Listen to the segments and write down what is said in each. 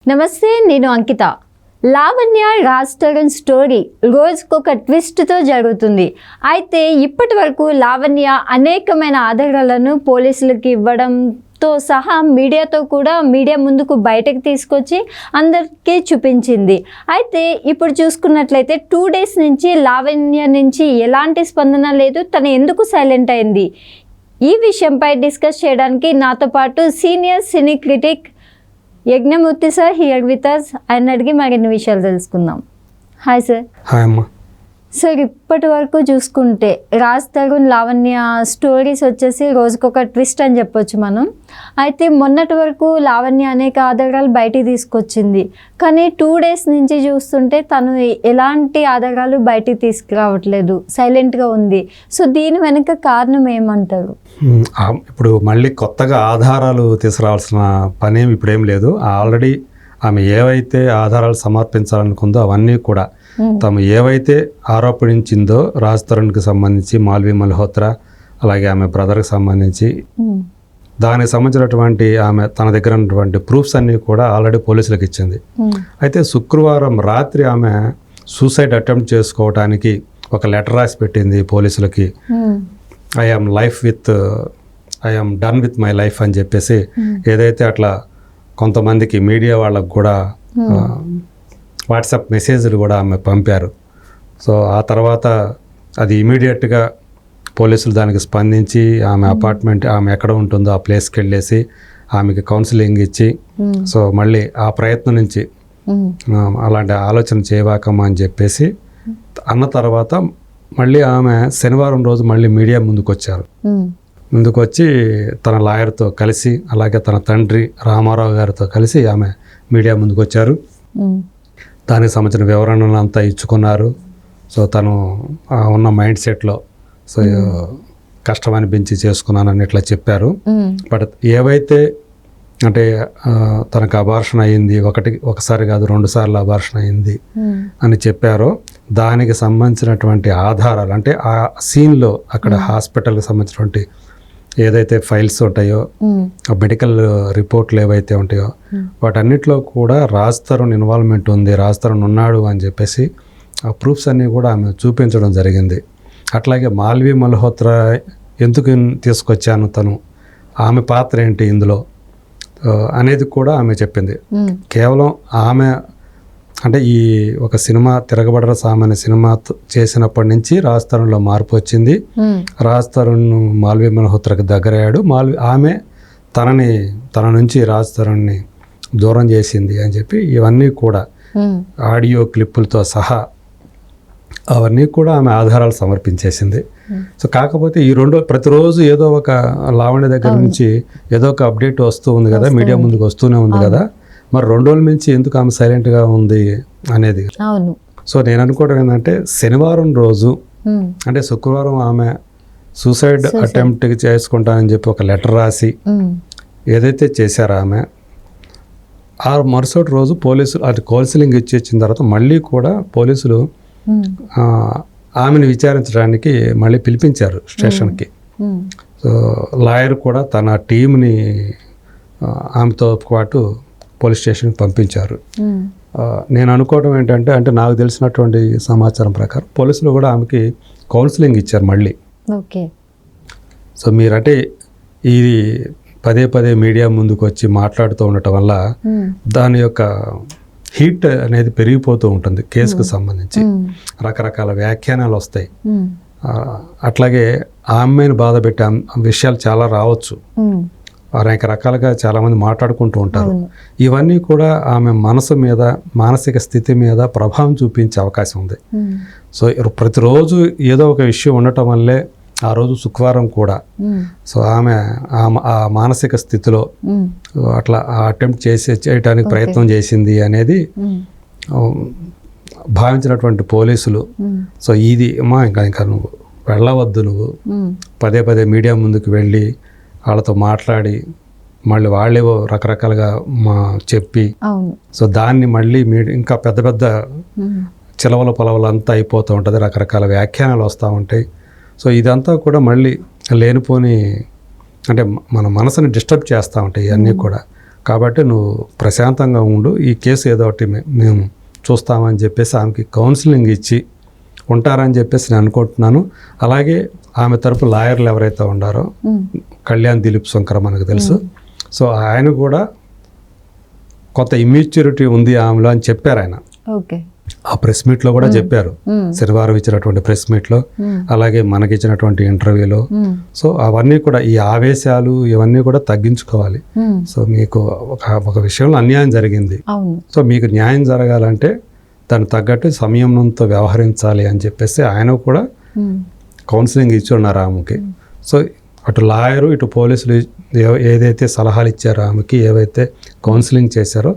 నమస్తే, నేను అంకిత. లావణ్య రాజ్ తరుణ్ స్టోరీ రోజుకొక ట్విస్ట్తో జరుగుతుంది. అయితే ఇప్పటి వరకు లావణ్య అనేకమైన ఆధారాలను పోలీసులకు ఇవ్వడంతో సహా మీడియా ముందుకు బయటకు తీసుకొచ్చి అందరికీ చూపించింది. అయితే ఇప్పుడు చూసుకున్నట్లయితే 2 days నుంచి లావణ్య నుంచి ఎలాంటి స్పందన లేదు. తను ఎందుకు సైలెంట్ అయింది? ఈ విషయంపై డిస్కస్ చేయడానికి నాతో పాటు senior cine critic Yagnamurthy sir here with us. ఆయన అడిగి మరిన్ని విషయాలు తెలుసుకుందాం. Hi sir. హాయ్ అమ్మా. సార్, ఇప్పటి వరకు చూసుకుంటే రాజ్ తరుణ్ లావణ్య స్టోరీస్ వచ్చేసి రోజుకొక ట్విస్ట్ అని చెప్పొచ్చు మనం. అయితే మొన్నటి వరకు లావణ్య అనేక ఆధారాలు బయటికి తీసుకొచ్చింది, కానీ 2 days నుంచి చూస్తుంటే తను ఎలాంటి ఆధారాలు బయటికి తీసుకురావట్లేదు, సైలెంట్గా ఉంది. సో దీని వెనుక కారణం ఏమంటారు? ఇప్పుడు మళ్ళీ కొత్తగా ఆధారాలు తీసుకురావాల్సిన పనేమి ఇప్పుడేం లేదు. ఆల్రెడీ ఆమె ఏవైతే ఆధారాలు సమర్పించాలనుకుందో అవన్నీ కూడా తాము ఏవైతే ఆరోపించిందో రాజ్ తరుణ్కి సంబంధించి, మాల్వి మల్హోత్రా, అలాగే ఆమె బ్రదర్కి సంబంధించి దానికి సంబంధించినటువంటి ఆమె తన దగ్గర ఉన్నటువంటి ప్రూఫ్స్ అన్నీ కూడా ఆల్రెడీ పోలీసులకు ఇచ్చింది. అయితే శుక్రవారం రాత్రి ఆమె సూసైడ్ అటెంప్ట్ చేసుకోవడానికి ఒక లెటర్ రాసి పెట్టింది పోలీసులకి. I am done with my life అని చెప్పేసి ఏదైతే అట్లా కొంతమందికి మీడియా వాళ్ళకు కూడా వాట్సాప్ మెసేజ్లు కూడా ఆమె పంపారు. సో ఆ తర్వాత అది ఇమీడియట్గా పోలీసులు దానికి స్పందించి ఆమె అపార్ట్మెంట్, ఆమె ఎక్కడ ఉంటుందో ఆ ప్లేస్కి వెళ్ళేసి ఆమెకి కౌన్సిలింగ్ ఇచ్చి, సో మళ్ళీ ఆ ప్రయత్నం నుంచి అలాంటి ఆలోచన చేయవాకమ్మా అని చెప్పేసి అన్న తర్వాత మళ్ళీ ఆమె శనివారం రోజు మళ్ళీ మీడియా ముందుకు వచ్చి తన లాయర్తో కలిసి, అలాగే తన తండ్రి రామారావు గారితో కలిసి ఆమె మీడియా ముందుకు వచ్చారు. దానికి సంబంధించిన వివరణలు అంతా ఇచ్చుకున్నారు. సో తను ఉన్న మైండ్ సెట్లో సో కష్టం అనిపించి చేసుకున్నానని ఇట్లా చెప్పారు. బట్ ఏవైతే అంటే తనకు అబార్షన్ అయ్యింది, ఒకసారి కాదు 2 సార్లు అబార్షన్ అయ్యింది అని చెప్పారో దానికి సంబంధించినటువంటి ఆధారాలు, అంటే ఆ సీన్లో అక్కడ హాస్పిటల్కి సంబంధించినటువంటి ఏదైతే ఫైల్స్ ఉంటాయో, మెడికల్ రిపోర్ట్లు ఏవైతే ఉంటాయో వాటన్నిటిలో కూడా రాజ్ తరుణ్ ఇన్వాల్వ్మెంట్ ఉంది, రాజ్ తరుణ్ ఉన్నాడు అని చెప్పేసి ఆ ప్రూఫ్స్ అన్నీ కూడా ఆమె చూపించడం జరిగింది. అట్లాగే మాల్వి మల్హోత్రా ఎందుకు తీసుకొచ్చాను, తను ఆమె పాత్ర ఏంటి ఇందులో అనేది కూడా ఆమె చెప్పింది. కేవలం ఆమె అంటే ఈ ఒక సినిమా తిరగబడర సామాన్య సినిమా చేసినప్పటి నుంచి రాజ్ తరుణ్లో మార్పు వచ్చింది. రాజ్ తరుణ్ మాల్వి మల్హోత్రాకి దగ్గరయ్యాడు. ఆమె తన నుంచి రాజ్ తరుణ్ని దూరం చేసింది అని చెప్పి ఇవన్నీ కూడా ఆడియో క్లిప్పులతో సహా అవన్నీ కూడా ఆమె ఆధారాలు సమర్పించేసింది. సో కాకపోతే ఈ ప్రతిరోజు ఏదో ఒక లావణ్య దగ్గర నుంచి ఏదో ఒక అప్డేట్ వస్తూ ఉంది కదా, మీడియా ముందుకు వస్తూనే ఉంది కదా, మరి 2 రోజుల నుంచి ఎందుకు ఆమె సైలెంట్గా ఉంది అనేది. సో నేను అనుకోవడం ఏంటంటే శనివారం రోజు అంటే శుక్రవారం ఆమె సూసైడ్ అటెంప్ట్ చేసుకుంటానని చెప్పి ఒక లెటర్ రాసి ఏదైతే చేశారో ఆమె ఆ మరుసటి రోజు పోలీసులు అది కౌన్సిలింగ్ ఇచ్చిన తర్వాత మళ్ళీ కూడా పోలీసులు ఆమెను విచారించడానికి మళ్ళీ పిలిపించారు స్టేషన్కి. సో లాయర్ కూడా తన టీంని ఆమెతో పాటు పోలీస్ స్టేషన్కి పంపించారు. నేను అనుకోవడం ఏంటంటే, అంటే నాకు తెలిసినటువంటి సమాచారం ప్రకారం పోలీసులు కూడా ఆమెకి కౌన్సిలింగ్ ఇచ్చారు మళ్ళీ. సో మీరంటే ఇది పదే మీడియా ముందుకు వచ్చి మాట్లాడుతూ ఉండటం వల్ల దాని యొక్క హీట్ అనేది పెరిగిపోతూ ఉంటుంది. కేసుకు సంబంధించి రకరకాల వ్యాఖ్యానాలు వస్తాయి. అట్లాగే ఆమెను బాధ పెట్టే విషయాలు చాలా రావచ్చు. అనేక రకాలుగా చాలామంది మాట్లాడుకుంటూ ఉంటారు. ఇవన్నీ కూడా ఆమె మనసు మీద, మానసిక స్థితి మీద ప్రభావం చూపించే అవకాశం ఉంది. సో ప్రతిరోజు ఏదో ఒక విషయం ఉండటం వల్లే ఆ రోజు శుక్రవారం కూడా సో ఆమె ఆ మానసిక స్థితిలో అట్లా అటెంప్ట్ చేయడానికి ప్రయత్నం చేసింది అనేది భావించినటువంటి పోలీసులు. సో ఇది ఇంకా నువ్వు వెళ్ళవద్దు, నువ్వు పదే మీడియా ముందుకు వెళ్ళి వాళ్ళతో మాట్లాడి మళ్ళీ వాళ్ళేవో రకరకాలుగా చెప్పి సో దాన్ని మళ్ళీ ఇంకా పెద్ద చిలవల పొలవలు అంతా అయిపోతూ ఉంటుంది, రకరకాల వ్యాఖ్యానాలు వస్తూ ఉంటాయి. సో ఇదంతా కూడా మళ్ళీ లేనిపోని అంటే మన మనసుని డిస్టర్బ్ చేస్తూ ఉంటాయి ఇవన్నీ కూడా. కాబట్టి నువ్వు ప్రశాంతంగా ఉండు, ఈ కేసు ఏదో ఒకటి మేము చూస్తామని చెప్పేసి ఆమెకి కౌన్సిలింగ్ ఇచ్చి ఉంటారని చెప్పేసి నేను అనుకుంటున్నాను. అలాగే ఆమె తరపు లాయర్లు ఎవరైతే ఉన్నారో కళ్యాణ్ దిలీప్ శంకర్ మనకు తెలుసు. సో ఆయన కూడా కొంత ఇమ్యూచ్యూరిటీ ఉంది ఆమెలో అని చెప్పారు ఆయన. ఓకే, ఆ ప్రెస్ మీట్లో కూడా చెప్పారు, శనివారం ఇచ్చినటువంటి ప్రెస్ మీట్లో, అలాగే మనకి ఇచ్చినటువంటి ఇంటర్వ్యూలో. సో అవన్నీ కూడా ఈ ఆవేశాలు ఇవన్నీ కూడా తగ్గించుకోవాలి. సో మీకు ఒక విషయంలో అన్యాయం జరిగింది, సో మీకు న్యాయం జరగాలంటే దానికి తగ్గట్టు సంయమనంతో వ్యవహరించాలి అని చెప్పేసి ఆయన కూడా కౌన్సిలింగ్ ఇచ్చి ఉన్నారు ఆమెకి. సో అటు లాయరు ఇటు పోలీసులు ఏదైతే సలహాలు ఇచ్చారో ఆమెకి, ఏవైతే కౌన్సిలింగ్ చేశారో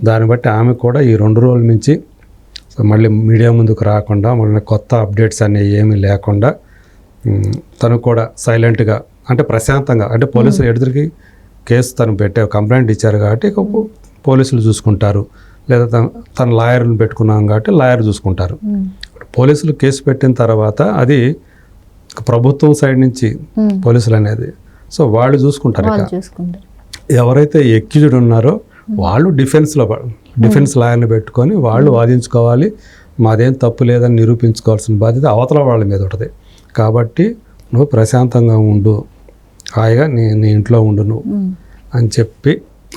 దాన్ని బట్టి ఆమె కూడా ఈ 2 రోజుల నుంచి మళ్ళీ మీడియా ముందుకు రాకుండా, మళ్ళీ కొత్త అప్డేట్స్ అనేవి ఏమీ లేకుండా తను కూడా సైలెంట్గా, అంటే ప్రశాంతంగా, అంటే పోలీసులు ఎదురికి కేసు తను పెట్టే కంప్లైంట్ ఇచ్చారు కాబట్టి పోలీసులు చూసుకుంటారు, లేదా తన లాయర్ని పెట్టుకున్నాం కాబట్టి లాయర్ చూసుకుంటారు. పోలీసులు కేసు పెట్టిన తర్వాత అది ప్రభుత్వం సైడ్ నుంచి పోలీసులు అనేది, సో వాళ్ళు చూసుకుంటారు. ఎవరైతే ఎక్యూజ్డ్ ఉన్నారో వాళ్ళు డిఫెన్స్ లాయర్ని పెట్టుకొని వాళ్ళు వాదించుకోవాలి. మాదేం తప్పు లేదని నిరూపించుకోవాల్సిన బాధ్యత అవతల వాళ్ళ మీద ఉంటుంది. కాబట్టి నువ్వు ప్రశాంతంగా ఉండు, హాయిగా నీ ఇంట్లో ఉండు నువ్వు అని చెప్పి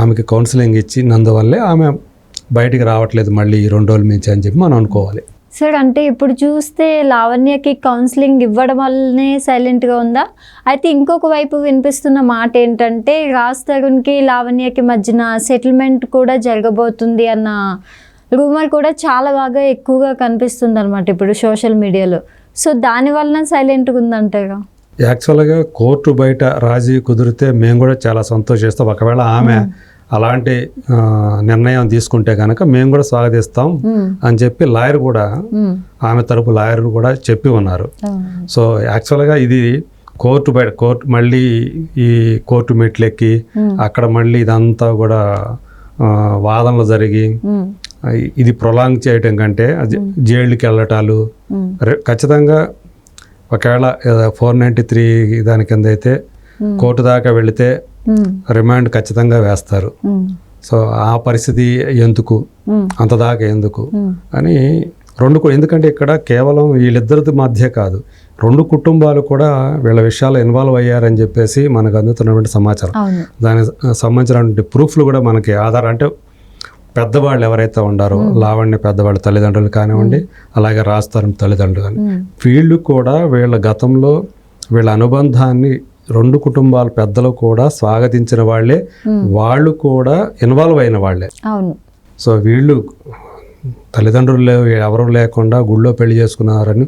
ఆమెకి కౌన్సిలింగ్ ఇచ్చి, నందువల్లే ఆమె బయటికి రావట్లేదు మళ్ళీ ఈ 2 రోజుల నుంచి అని చెప్పి మనం అనుకోవాలి. సార్, అంటే ఇప్పుడు చూస్తే లావణ్యకి కౌన్సిలింగ్ ఇవ్వడం వల్లనే సైలెంట్గా ఉందా? అయితే ఇంకొక వైపు వినిపిస్తున్న మాట ఏంటంటే రాజ్ తరుణ్కి లావణ్యకి మధ్యన సెటిల్మెంట్ కూడా జరగబోతుంది అన్న రూమర్ కూడా చాలా బాగా ఎక్కువగా కనిపిస్తుంది అనమాట ఇప్పుడు సోషల్ మీడియాలో. సో దానివల్ల సైలెంట్గా ఉందంటారా? యాక్చువల్గా కోర్టు బయట రాజీ కుదిరితే మేము కూడా చాలా సంతోషిస్తాం. ఒకవేళ ఆమె అలాంటి నిర్ణయం తీసుకుంటే కనుక మేము కూడా స్వాగతిస్తాం అని చెప్పి లాయర్ కూడా, ఆమె తరపు లాయర్ కూడా చెప్పి ఉన్నారు. సో యాక్చువల్గా ఇది కోర్టు మళ్ళీ ఈ కోర్టు మెట్లెక్కి అక్కడ మళ్ళీ ఇదంతా కూడా వాదనలు జరిగి ఇది ప్రొలాంగ్ చేయటం కంటే జైలుకి వెళ్ళటాలు ఖచ్చితంగా, ఒకవేళ 493 దాని కింద అయితే కోర్టు దాకా వెళితే రిమాండ్ ఖచ్చితంగా వేస్తారు. సో ఆ పరిస్థితి ఎందుకు, అంతదాకా ఎందుకు అని ఎందుకంటే ఇక్కడ కేవలం వీళ్ళిద్దరి మధ్య కాదు, 2 కుటుంబాలు కూడా వీళ్ళ విషయాలు ఇన్వాల్వ్ అయ్యారని చెప్పేసి మనకు అందుతున్నటువంటి సమాచారం. దానికి సంబంధించినటువంటి ప్రూఫ్లు కూడా మనకి అంటే పెద్దవాళ్ళు ఎవరైతే ఉన్నారో, లావణ్య పెద్దవాళ్ళ తల్లిదండ్రులు కానివ్వండి, అలాగే రాజ్ తరుణ్ తల్లిదండ్రులు కానీ, వీళ్ళు కూడా వీళ్ళ గతంలో వీళ్ళ అనుబంధాన్ని 2 కుటుంబాల పెద్దలు కూడా స్వాగతించిన వాళ్ళే, వాళ్ళు కూడా ఇన్వాల్వ్ అయిన వాళ్ళే. సో వీళ్ళు తల్లిదండ్రులు ఎవరు లేకుండా గుళ్ళో పెళ్లి చేసుకున్నారని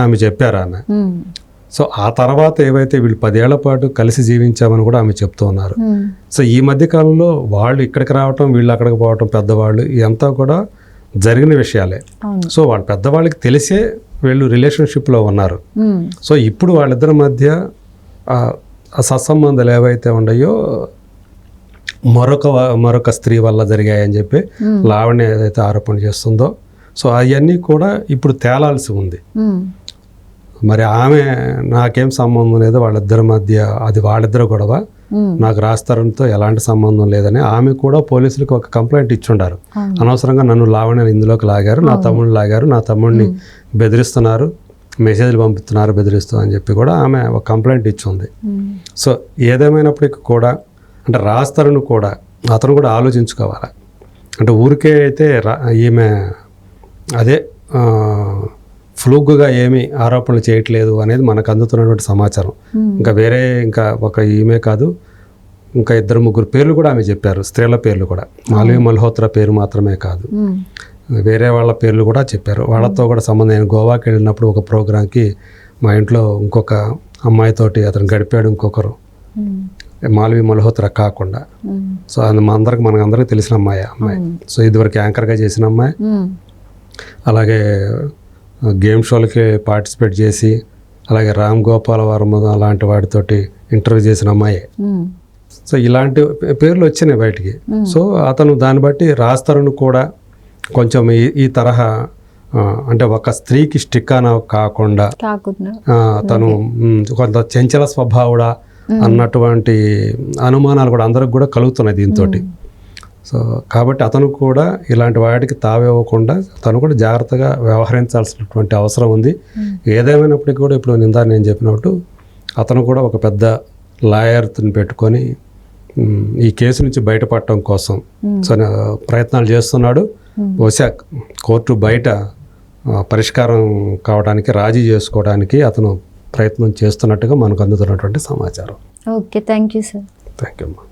ఆమె చెప్పారు ఆమె. సో ఆ తర్వాత ఏవైతే వీళ్ళు 10 ఏళ్ల పాటు కలిసి జీవించామని కూడా ఆమె చెప్తూ ఉన్నారు. సో ఈ మధ్య కాలంలో వాళ్ళు ఇక్కడికి రావటం, వీళ్ళు అక్కడికి పోవటం, పెద్దవాళ్ళు ఇదంతా కూడా జరిగిన విషయాలే. సో వాళ్ళ పెద్దవాళ్ళకి తెలిసే వీళ్ళు రిలేషన్షిప్లో ఉన్నారు. సో ఇప్పుడు వాళ్ళిద్దరి మధ్య సత్సంబంధాలు ఏవైతే ఉన్నాయో మరొక స్త్రీ వల్ల జరిగాయని చెప్పి లావణ్య ఏదైతే ఆరోపణ చేస్తుందో, సో అవన్నీ కూడా ఇప్పుడు తేలాల్సి ఉంది. మరి ఆమె నాకేం సంబంధం లేదు వాళ్ళిద్దరి మధ్య, అది వాళ్ళిద్దరు గొడవ, నాకు రాజ్ తరుణ్తో ఎలాంటి సంబంధం లేదని ఆమె కూడా పోలీసులకు ఒక కంప్లైంట్ ఇచ్చుండారు. అనవసరంగా నన్ను లావణ్యని ఇందులోకి లాగారు, నా తమ్ముడిని లాగారు, నా తమ్ముడిని బెదిరిస్తున్నారు, మెసేజ్లు పంపిస్తున్నారు బెదిరిస్తూ అని చెప్పి కూడా ఆమె ఒక కంప్లైంట్ ఇచ్చింది. సో ఏదేమైనప్పటికీ కూడా అంటే రాజ్ తరుణ్ కూడా అతను కూడా ఆలోచించుకోవాలి. అంటే ఊరికే అయితే ఈమె అదే ఫ్లూగ్గా ఏమీ ఆరోపణలు చేయట్లేదు అనేది మనకు అందుతున్నటువంటి సమాచారం. ఇంకా ఒక ఈమె కాదు, ఇంకా 2-3 పేర్లు కూడా ఆమె చెప్పారు, స్త్రీల పేర్లు కూడా. మాల్వి మల్హోత్రా పేరు మాత్రమే కాదు, వేరే వాళ్ళ పేర్లు కూడా చెప్పారు. వాళ్ళతో కూడా సంబంధం. నేను గోవాకి వెళ్ళినప్పుడు ఒక ప్రోగ్రాంకి మా ఇంట్లో ఇంకొక అమ్మాయితోటి అతను గడిపాడు, ఇంకొకరు మాల్వి మల్హోత్రా కాకుండా. సో అది మనకందరికి తెలిసిన అమ్మాయి. సో ఇదివరకు యాంకర్గా చేసిన అమ్మాయి, అలాగే గేమ్ షోలకి పార్టిసిపేట్ చేసి, అలాగే రామ్ గోపాల్ వర్మ అలాంటి వాటితోటి ఇంటర్వ్యూ చేసిన అమ్మాయి. సో ఇలాంటి పేర్లు వచ్చినాయి బయటికి. సో అతను దాన్ని బట్టి రాజ్ తరుణ్ కూడా కొంచెం ఈ తరహా అంటే ఒక స్త్రీకి స్టిక్ అన కాకుండా తను కొంత చంచల స్వభావుడా అన్నటువంటి అనుమానాలు కూడా అందరికి కూడా కలుగుతున్నాయి దీంతో. సో కాబట్టి అతను కూడా ఇలాంటి వాటికి తావివ్వకుండా తను కూడా జాగ్రత్తగా వ్యవహరించాల్సినటువంటి అవసరం ఉంది. ఏదేమైనప్పటికీ కూడా ఇప్పుడు నేను చెప్పినట్టు అతను కూడా ఒక పెద్ద లాయర్ని పెట్టుకొని ఈ కేసు నుంచి బయటపడటం కోసం సో ప్రయత్నాలు చేస్తున్నాడు. బహుశా కోర్టు బయట పరిష్కారం కావడానికి రాజీ చేసుకోవడానికి అతను ప్రయత్నం చేస్తున్నట్టుగా మనకు అందుతున్నటువంటి సమాచారం. Okay, thank you sir. Thank you అమ్మా.